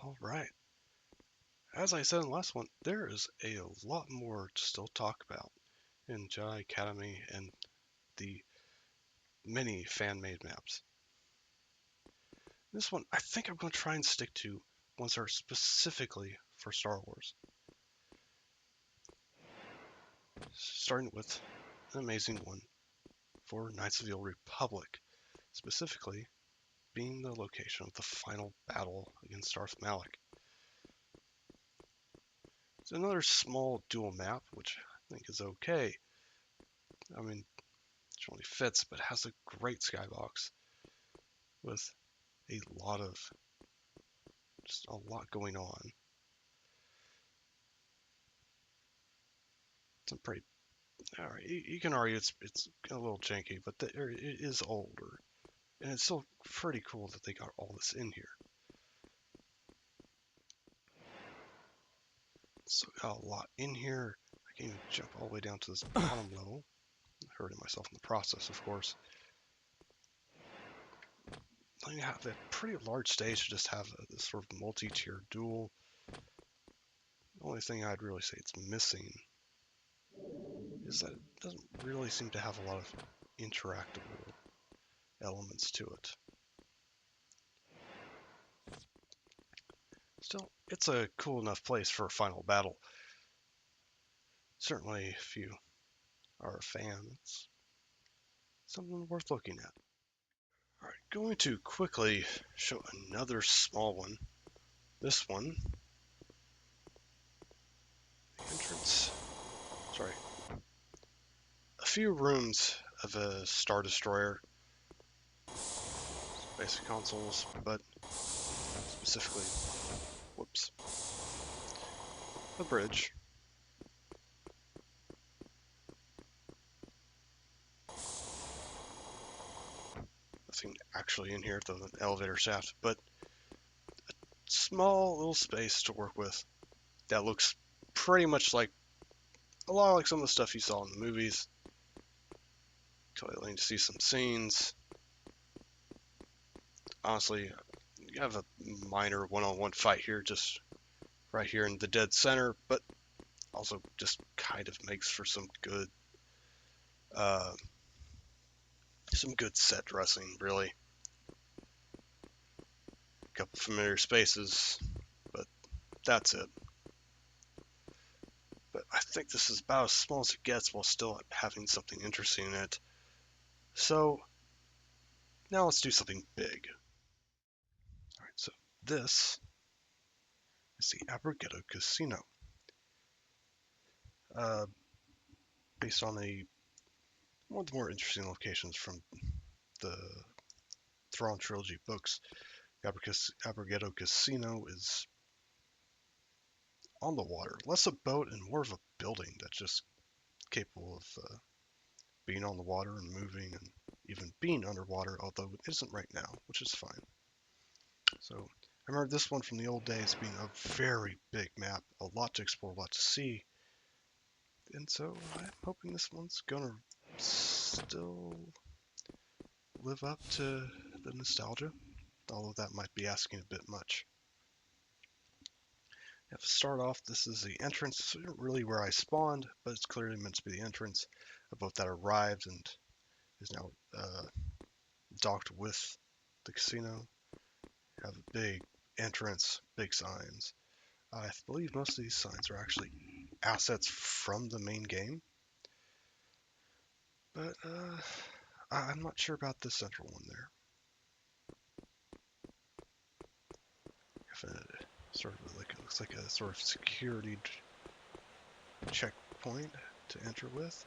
Alright, as I said in the last one, there is a lot more to still talk about in Jedi Academy and the many fan-made maps. This one, I think I'm going to try and stick to ones that are specifically for Star Wars. Starting with an amazing one for Knights of the Old Republic, specifically being the location of the final battle against Darth Malak. It's another small dual map, which I think is okay. I mean, it only fits, but it has a great skybox with just a lot going on. Some pretty, alright, you can argue it's a little janky, but it is older, and it's still pretty cool that they got all this in here. So got a lot in here. I can't even jump all the way down to this bottom level. Hurting myself in the process, of course. Then you have a pretty large stage to just have this sort of multi-tier duel. The only thing I'd really say it's missing is that it doesn't really seem to have a lot of interactable elements to it. Still, it's a cool enough place for a final battle. Certainly, if you are a fan, it's something worth looking at. Alright, going to quickly show another small one. This one, the entrance, sorry, a few rooms of a Star Destroyer, basic consoles, but specifically, whoops, a bridge. Nothing actually in here other than an elevator shaft, but a small little space to work with that looks pretty much like a lot like some of the stuff you saw in the movies. Totally to see some scenes. Honestly, you have a minor one-on-one fight here, just right here in the dead center, but also just kind of makes for some good set dressing, really. A couple familiar spaces, but that's it. But I think this is about as small as it gets while still having something interesting in it. So now let's do something big. Alright, so this is the Abregedo Casino. Based on one of the more interesting locations from the Thrawn Trilogy books, Abregedo Casino is on the water. Less a boat and more of a building that's just capable of being on the water and moving and even being underwater, although it isn't right now, which is fine. So I remember this one from the old days being a very big map, a lot to explore, a lot to see. And so I'm hoping this one's gonna still live up to the nostalgia, although that might be asking a bit much. To start off, this is the entrance. This isn't really where I spawned, but it's clearly meant to be the entrance. A boat that arrived and is now docked with the casino. You have a big entrance, big signs. I believe most of these signs are actually assets from the main game. But I'm not sure about the central one there. Sort of like, it looks like a sort of security checkpoint to enter with.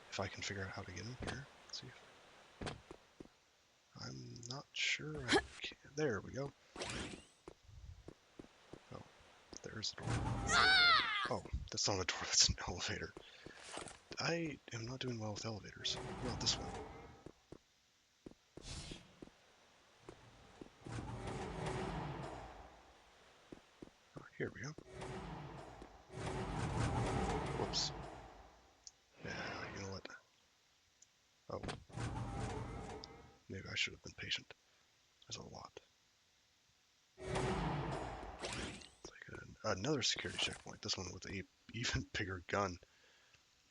If I can figure out how to get in here. Let's see. I'm not sure I can. There we go. Oh, there's the door. Oh, that's not a door, that's an elevator. I am not doing well with elevators. Not this one. Oh, here we go. Whoops. Yeah, you know what? Oh. Maybe I should have been patient. There's a lot. another security checkpoint. This one with a even bigger gun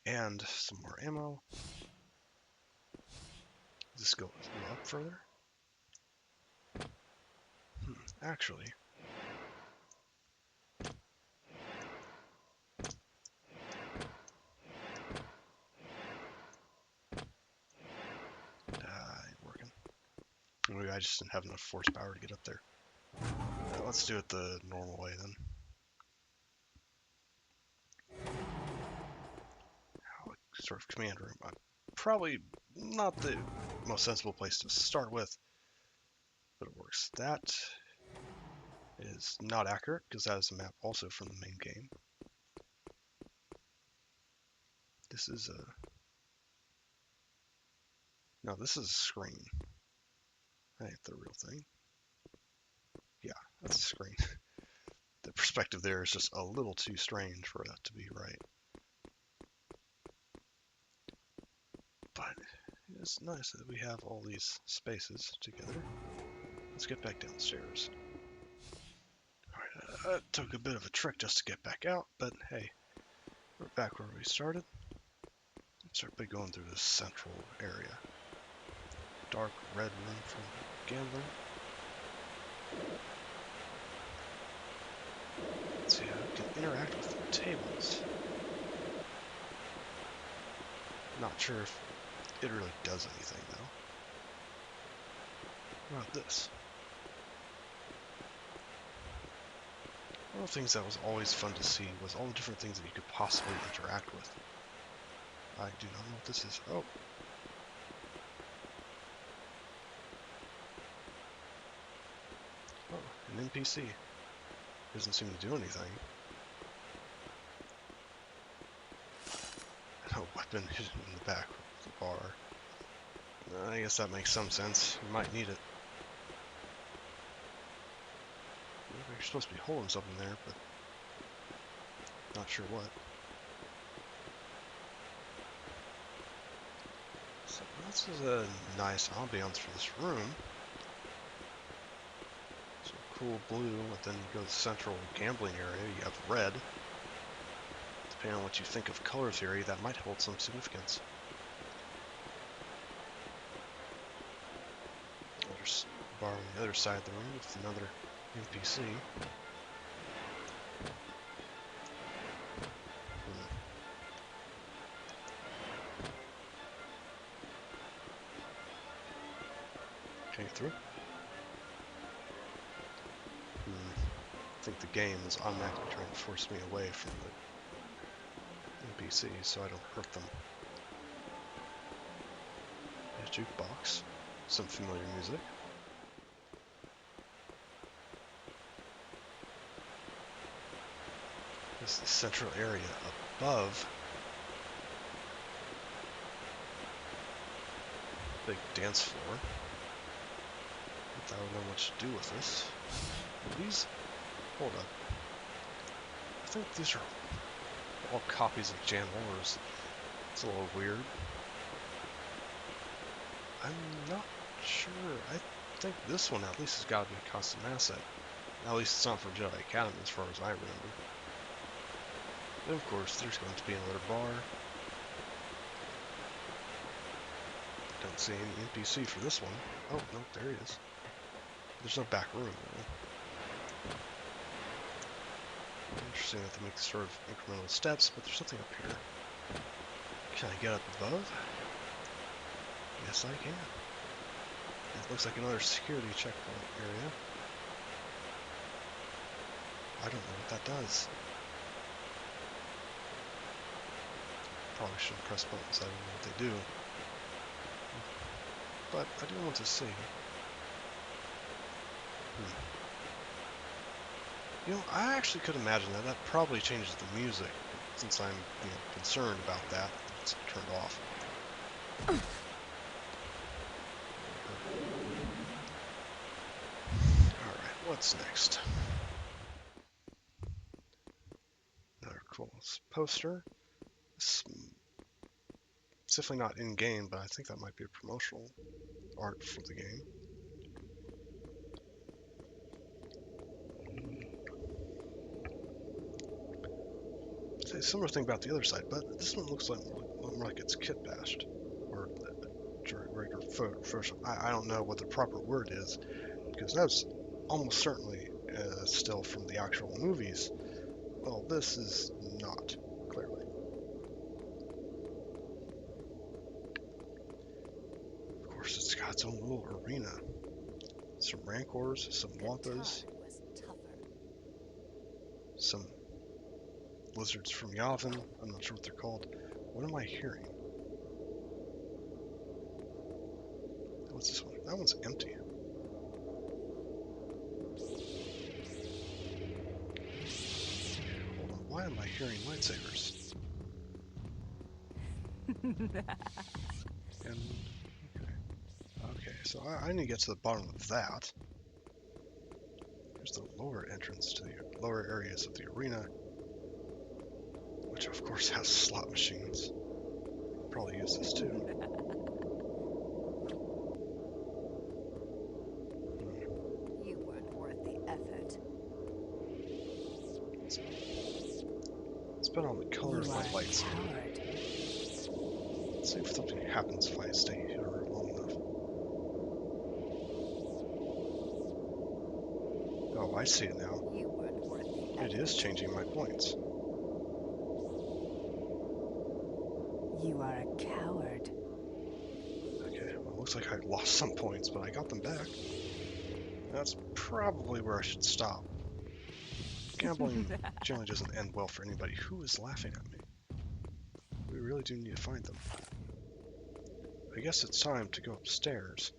and some more ammo. Does this go up further? Actually, ain't working. Maybe I just didn't have enough force power to get up there. Let's do it the normal way then. Sort of command room. Probably not the most sensible place to start with, but it works. That is not accurate because that is a map also from the main game. This is a... No, this is a screen. That ain't the real thing. Yeah, that's a screen. The perspective there is just a little too strange for that to be right. But it's nice that we have all these spaces together. Let's get back downstairs. Alright, that took a bit of a trick just to get back out, but hey, we're back where we started. Let's start by going through this central area. Dark red room for gambling. Let's see how we can interact with the tables. Not sure if it really does anything though. What about this? One of the things that was always fun to see was all the different things that you could possibly interact with. I do not know what this is. Oh. Oh, an NPC. Doesn't seem to do anything. A weapon hidden in the back of the bar. I guess that makes some sense. You might need it. You're supposed to be holding something there, but not sure what. So this is a nice ambiance for this room. So cool blue, and then you go to the central gambling area, you have red. Depending on what you think of color theory, that might hold some significance. There's a bar on the other side of the room with another NPC. Came through. I think the game is automatically trying to force me away from the NPCs so I don't hurt them. A jukebox. Some familiar music. This is the central area above. Big dance floor. I don't know what to do with this. These... Hold up. I think these are all copies of Jan Orr's. It's a little weird. I'm not sure. I think this one at least has got to be a custom asset. At least it's not for Jedi Academy as far as I remember. And of course, there's going to be another bar. Don't see any NPC for this one. Oh, no, there he is. There's no back room, though. Interesting that they make sort of incremental steps, but there's something up here. Can I get up above? Yes, I can. It looks like another security checkpoint area. I don't know what that does. Probably shouldn't press buttons, I don't know what they do. But I do want to see. You know, I actually could imagine that. That probably changes the music, since I'm, concerned about that. It's turned off. Alright, what's next? Another cool poster. It's definitely not in-game, but I think that might be a promotional art for the game. It's a similar thing about the other side, but this one looks like more like it's kit bashed, or regular first. I don't know what the proper word is, because that's almost certainly still from the actual movies. Well, this is not, clearly. Of course, it's got its own little arena. Some Rancors, some Wampas, some lizards from Yavin. I'm not sure what they're called. What am I hearing? What's this one? That one's empty. Hold on. Why am I hearing lightsabers? And okay, so I need to get to the bottom of that. There's the lower entrance to the lower areas of the arena, which of course has slot machines. Probably use this too. You weren't worth the effort. It's been on the color of my lightsaber. Let's see if something happens if I stay here long enough. Oh, I see it now. You weren't worth the effort. It is changing my points. You are a coward. Okay, well, it looks like I lost some points, but I got them back. That's probably where I should stop. Gambling generally doesn't end well for anybody. Who is laughing at me? We really do need to find them. I guess it's time to go upstairs.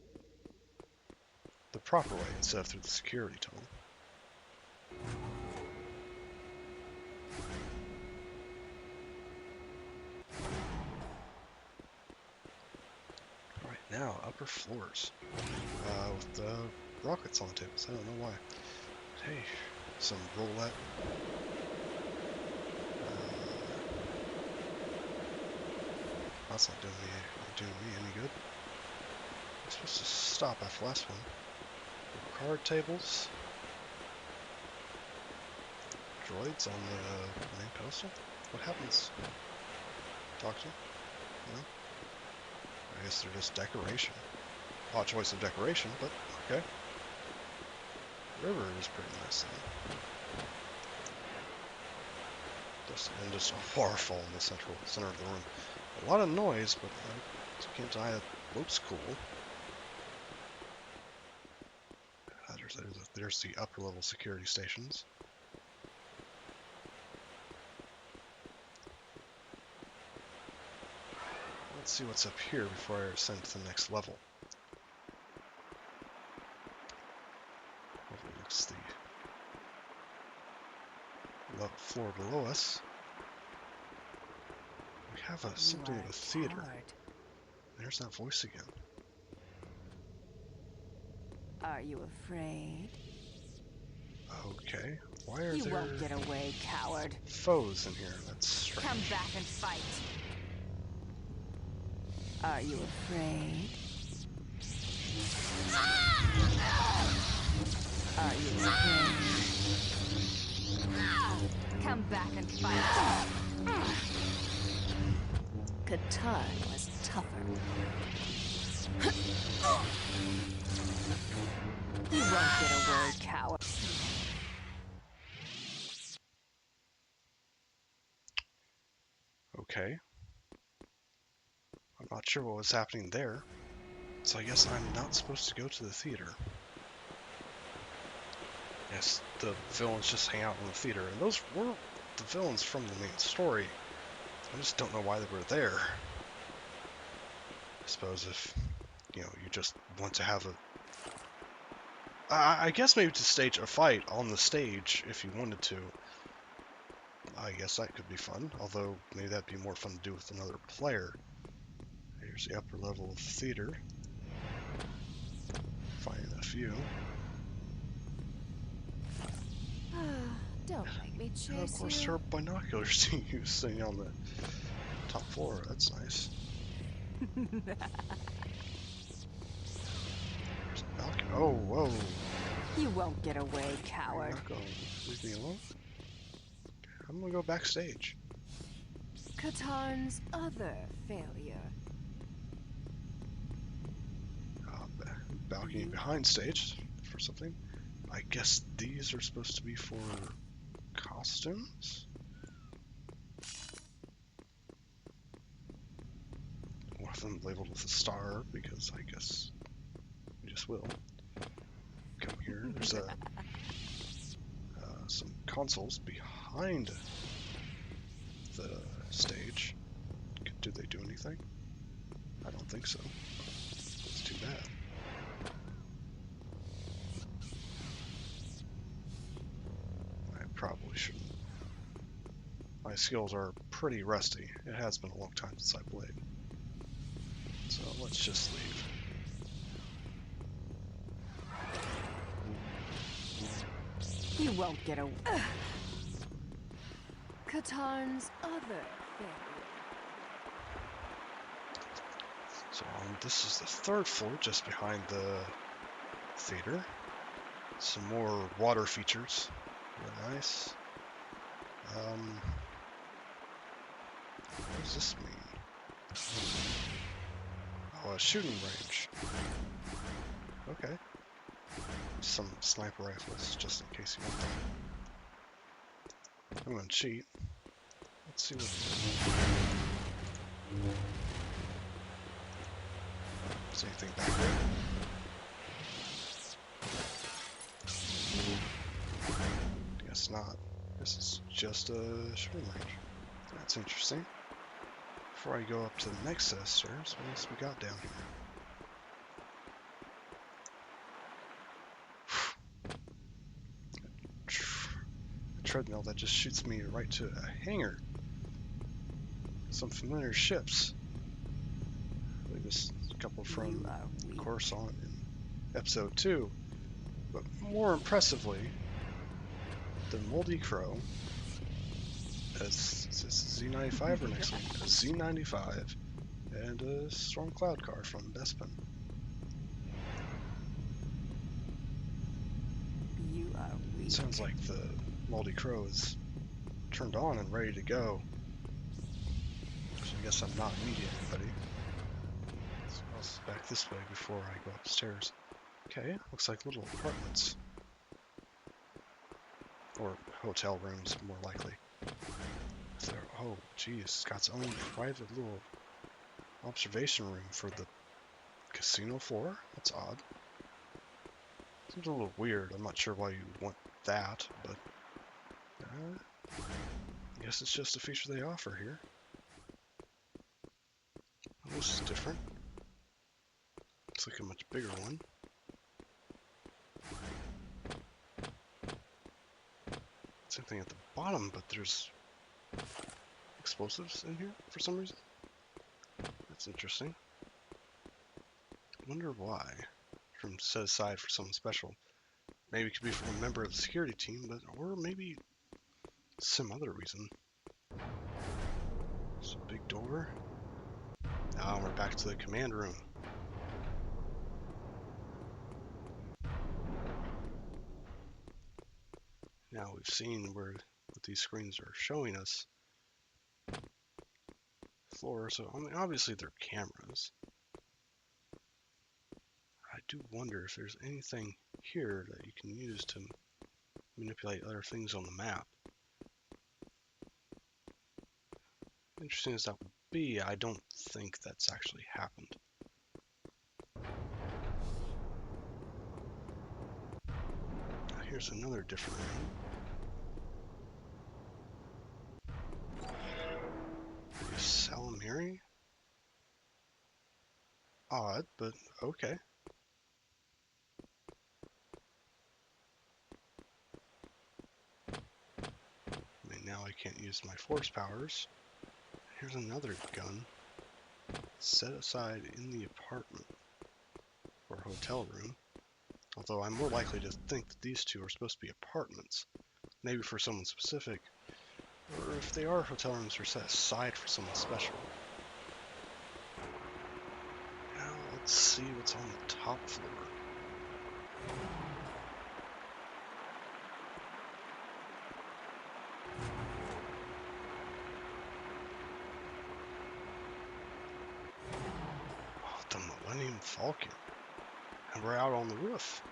The proper way instead of through the security tunnel. Alright, now upper floors. With the rockets on the tables. I don't know why. Hey, some roulette. That's not doing me any good. I'm supposed to stop after the last one. Card tables. Droids on the main pedestal. What happens? Talk to them? No? I guess they're just decoration. Odd choice of decoration, but okay. River is pretty nice though. And just a waterfall in the center of the room. A lot of noise, but I can't deny that looks cool. There's the upper level security stations. Let's see what's up here before I ascend to the next level. Overlooks the floor below us. We have something of a theater. Coward. There's that voice again. Are you afraid? Okay. Why are You there won't get away, coward. foes in here? That's strange. Come back and fight. Are you afraid? Are you afraid? Come back and fight. Qatar was tougher. You won't get away, coward. Okay. I'm not sure what was happening there, so I guess I'm not supposed to go to the theater. Yes, the villains just hang out in the theater, and those were the villains from the main story. I just don't know why they were there. I suppose if, you just want to have a... I guess maybe to stage a fight on the stage, if you wanted to. I guess that could be fun, although maybe that'd be more fun to do with another player. Here's the upper level of the theater. Finding a few. Don't make me chase And of course, there are binoculars to use sitting on the top floor. That's nice. There's a balcony. Oh, whoa. You won't get away, You're coward. not going to leave me alone? I'm going to go backstage. Katarn's other failure. Balcony behind stage for something. I guess these are supposed to be for costumes? One of them labeled with a star because I guess we just will. Come here. There's some consoles behind the stage. Did they do anything? I don't think so. It's too bad. I probably shouldn't. My skills are pretty rusty. It has been a long time since I played. So let's just leave. You won't get away. Katarn's other failure. So this is the third floor, just behind the theater. Some more water features. Really nice. What does this mean? Oh, a shooting range. Okay. Some sniper rifles, just in case you want them. I'm gonna cheat. Let's see what... Is anything back there? Guess not. This is just a shooting range. That's interesting. Before I go up to the next set of stairs, what else we got down here? A treadmill that just shoots me right to a hangar. Some familiar ships. I believe this is a couple from Coruscant in Episode 2. But more impressively, the Moldy Crow, as is this Z95 or next one? A Z95 and a Storm Cloud car from Bespin. You are weak. It sounds like the Moldy Crow is turned on and ready to go. So I guess I'm not meeting anybody. So I'll back this way before I go upstairs. Okay, looks like little apartments. Or hotel rooms, more likely. Oh, geez, it's got its own private little observation room for the casino floor? That's odd. Seems a little weird. I'm not sure why you would want that, but I guess it's just a feature they offer here. Oh, this is different. Looks like a much bigger one. Same thing at the bottom, but there's explosives in here for some reason. That's interesting. I wonder why. From set aside for something special. Maybe it could be from a member of the security team, but or maybe some other reason. There's a big door. Now we're back to the command room. Now we've seen what these screens are showing us. Floor, so I mean, obviously they're cameras. I do wonder if there's anything here that you can use to manipulate other things on the map. Interesting as that would be, I don't think that's actually happened. Now here's another different room. Salamiri? Odd, but okay. I mean, now I can't use my force powers. Here's another gun set aside in the apartment or hotel room. Although I'm more likely to think that these two are supposed to be apartments. Maybe for someone specific. Or if they are hotel rooms, they're set aside for someone special. Now let's see what's on the top floor. Falcon. And we're out on the roof.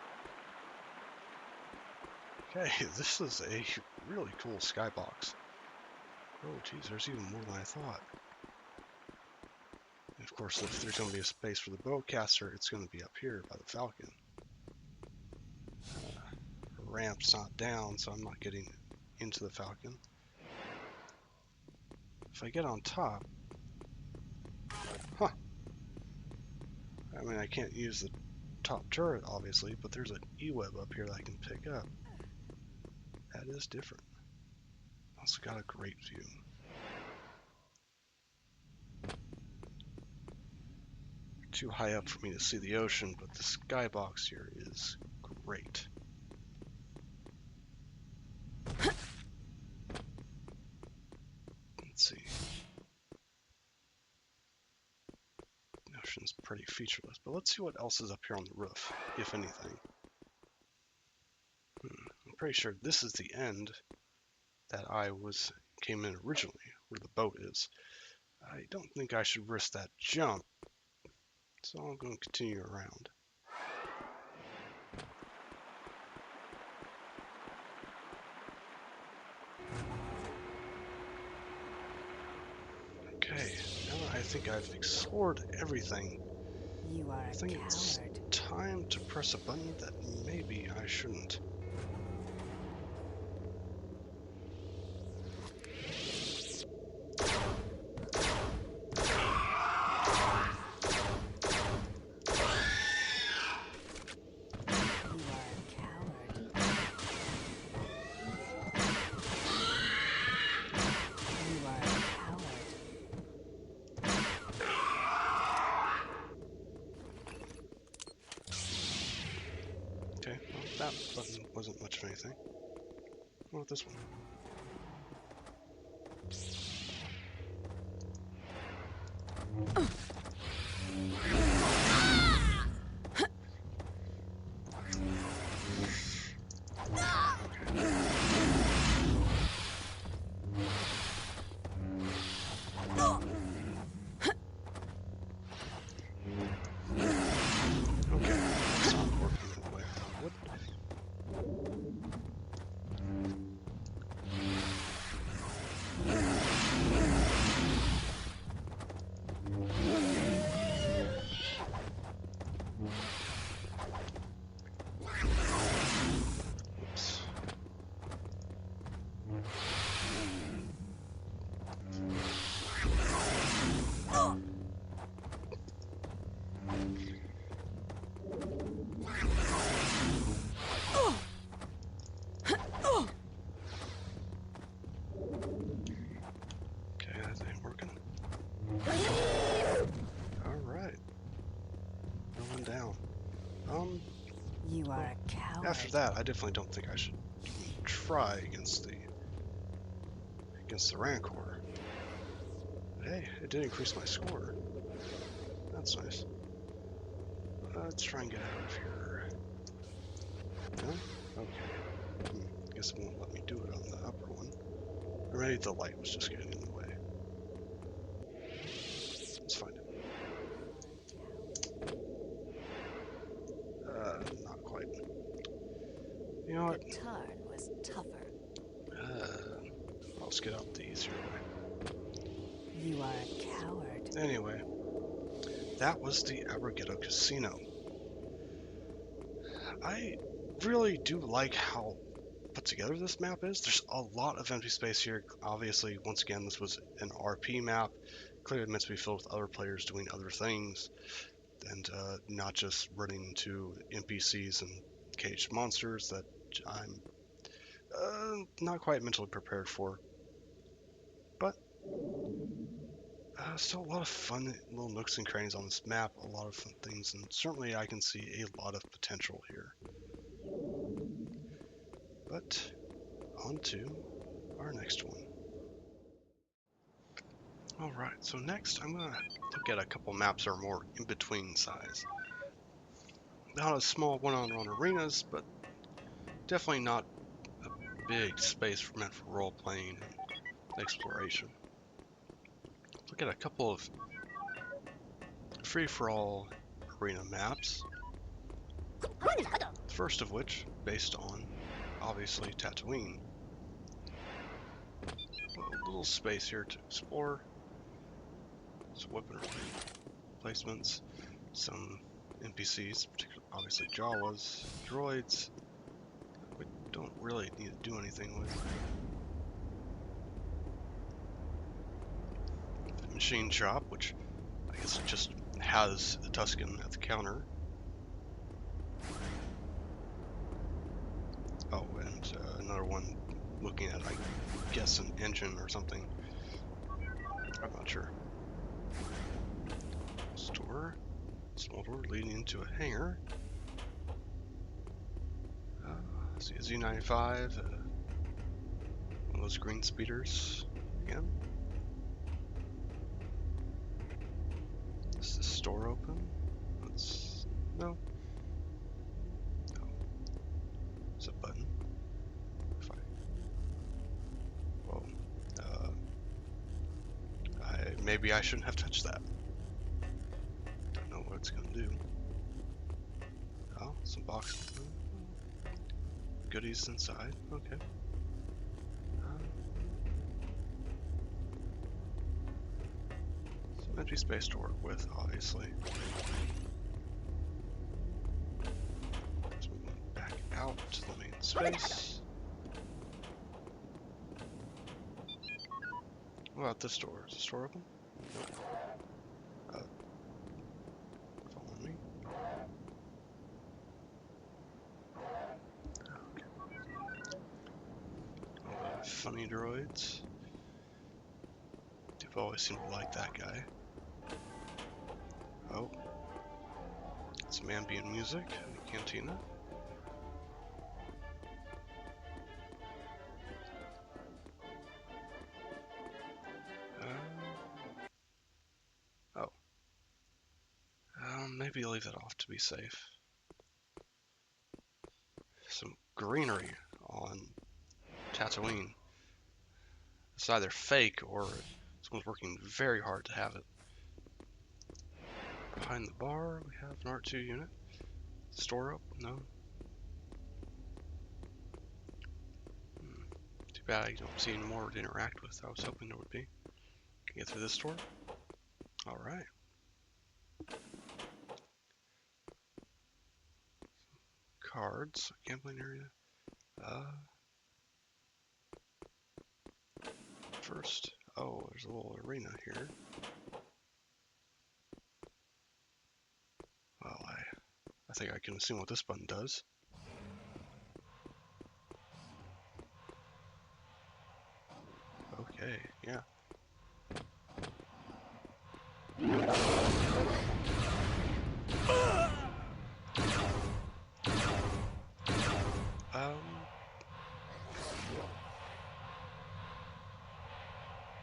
Okay, this is a really cool skybox. Oh geez, there's even more than I thought. And of course, if there's going to be a space for the bowcaster, it's going to be up here by the Falcon. The ramp's not down, so I'm not getting into the Falcon. If I get on top, huh? I mean, I can't use the top turret, obviously, but there's an E-web up here that I can pick up. That is different. Also got a great view. Too high up for me to see the ocean, but the skybox here is great. Let's see. The ocean's pretty featureless, but let's see what else is up here on the roof, if anything. I'm pretty sure this is the end that came in originally, where the boat is. I don't think I should risk that jump, so I'm going to continue around. Okay, now that I think I've explored everything, You are I think a it's coward. time to press a button that maybe I shouldn't. Okay, well, that button wasn't much of anything. What about this one? Okay, that's not working the way I thought it would. Oops. Okay, that ain't working. Alright. Going down. You are a coward. After that, I definitely don't think I should even try against the Rancor. But hey, it did increase my score. That's nice. Let's try and get out of here. No? Okay. Guess it won't let me do it on the upper one. Or maybe the light was just getting in the way. Let's find it. Not quite. You know what? The turn was tougher. I'll just get out the easier way. You are a coward. Anyway, that was the Abregedo Casino. I really do like how put together this map is. There's a lot of empty space here. Obviously, once again, this was an RP map. Clearly meant to be filled with other players doing other things, and not just running into NPCs and caged monsters that I'm not quite mentally prepared for. But still a lot of fun little nooks and crannies on this map, a lot of fun things, and certainly I can see a lot of potential here. But on to our next one. Alright, so next I'm going to look at a couple maps that are more in-between size. Not a small one-on-one arenas, but definitely not a big space meant for role-playing and exploration. Look at a couple of free-for-all arena maps. The first of which, based on, obviously, Tatooine. A little space here to explore. Some weapon placements, some NPCs, particularly obviously Jawas, droids. We don't really need to do anything with. The machine shop, which I guess just has a Tusken at the counter. Oh, and another one looking at, I guess, an engine or something. I'm not sure. Store. Small door leading into a hangar. See a Z95, one of those green speeders again. Is the store open? No. No. It's a button. Whoa. Maybe I shouldn't have touched that. Don't know what it's gonna do. Oh, some boxes. Goodies inside. Okay. Some empty space to work with, obviously. So we went back out to the main space. What about this door? Is the store open? Nope. Follow me. Funny droids. They've always seemed to like that guy. Oh. Some ambient music in the cantina. Oh. Maybe I'll leave that off to be safe. Some greenery on Tatooine. It's either fake or someone's working very hard to have it. Behind the bar, we have an R2 unit. Store up? No. Too bad I don't see any more to interact with. I was hoping there would be. Can you get through this door? Alright. Cards. Gambling area. First. Oh, there's a little arena here. Well, I think I can assume what this button does. Okay, yeah.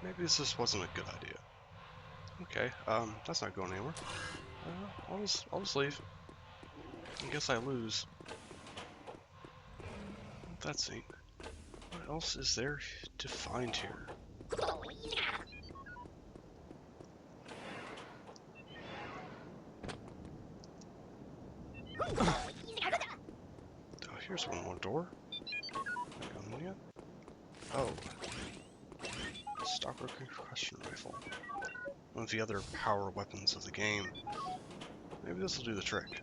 Maybe this just wasn't a good idea. Okay, that's not going anywhere. I'll just leave. I guess I lose. That's neat. What else is there to find here? Oh, here's one more door. Oh. Stalker concussion rifle. One of the other power weapons of the game. Maybe this will do the trick.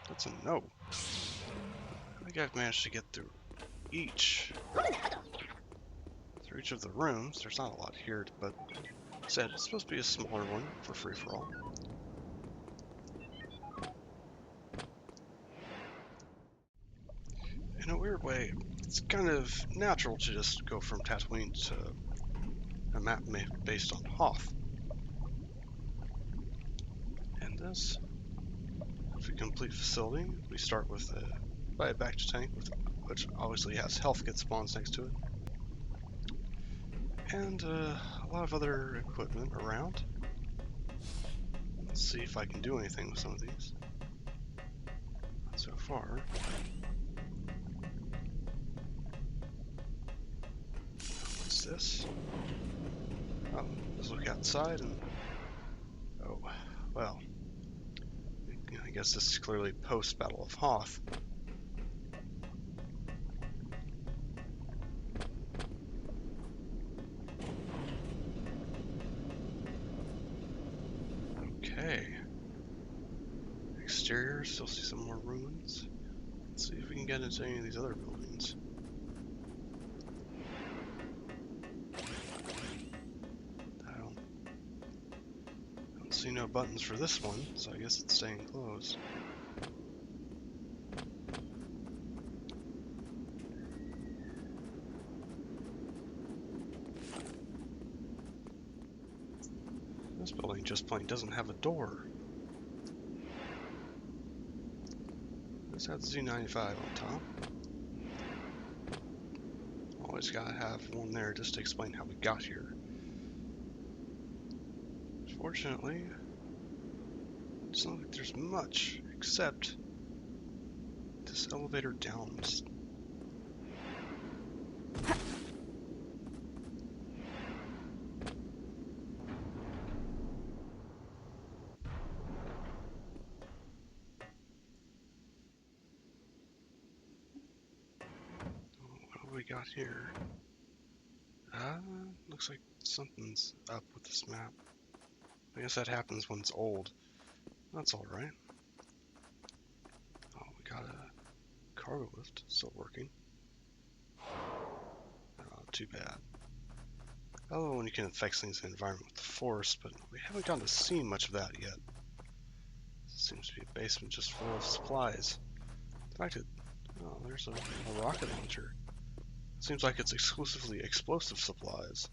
That's a no. I think I've managed to get through each of the rooms. There's not a lot here, but said it's supposed to be a smaller one for free-for-all. In a weird way, it's kind of natural to just go from Tatooine to a map based on Hoth. And this is a complete facility. We start with a bioback tank, which obviously has health kit spawns next to it. And a lot of other equipment around. Let's see if I can do anything with some of these. Not so far. this. Oh, let's look outside and... Oh, well. I guess this is clearly post-Battle of Hoth. Okay. Exterior, still see some more ruins. Let's see if we can get into any of these other buildings. I don't see no buttons for this one, so I guess it's staying closed. This building just plain doesn't have a door. This has Z95 on top. Always gotta have one there just to explain how we got here. Fortunately, it's not like there's much except this elevator down. What do we got here? Looks like something's up with this map. I guess that happens when it's old. That's alright. Oh, we got a cargo lift still working. Oh, too bad. Oh, when you can affect things in the environment with the force, but we haven't gotten to see much of that yet. Seems to be a basement just full of supplies. In fact, oh, there's a rocket launcher. Seems like it's exclusively explosive supplies.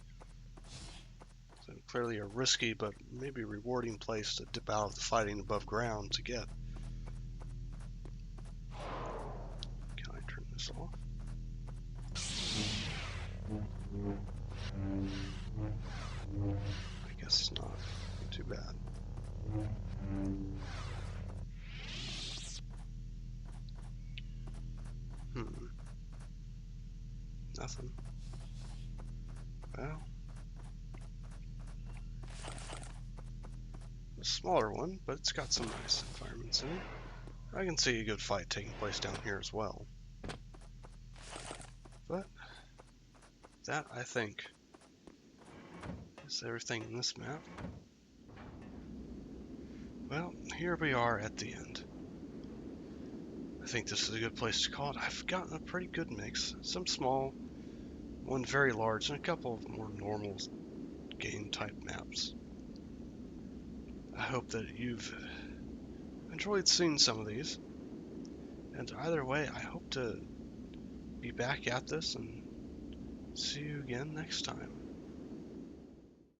So clearly a risky but maybe rewarding place to dip out of the fighting above ground to get. Can I turn this off? I guess not. Too bad. Nothing. Well, a smaller one, but it's got some nice environments in it. I can see a good fight taking place down here as well. But that, I think, is everything in this map. Well, here we are at the end. I think this is a good place to call it. I've gotten a pretty good mix. Some small, one very large, and a couple of more normal game type maps. I hope that you've enjoyed seeing some of these. And either way, I hope to be back at this and see you again next time.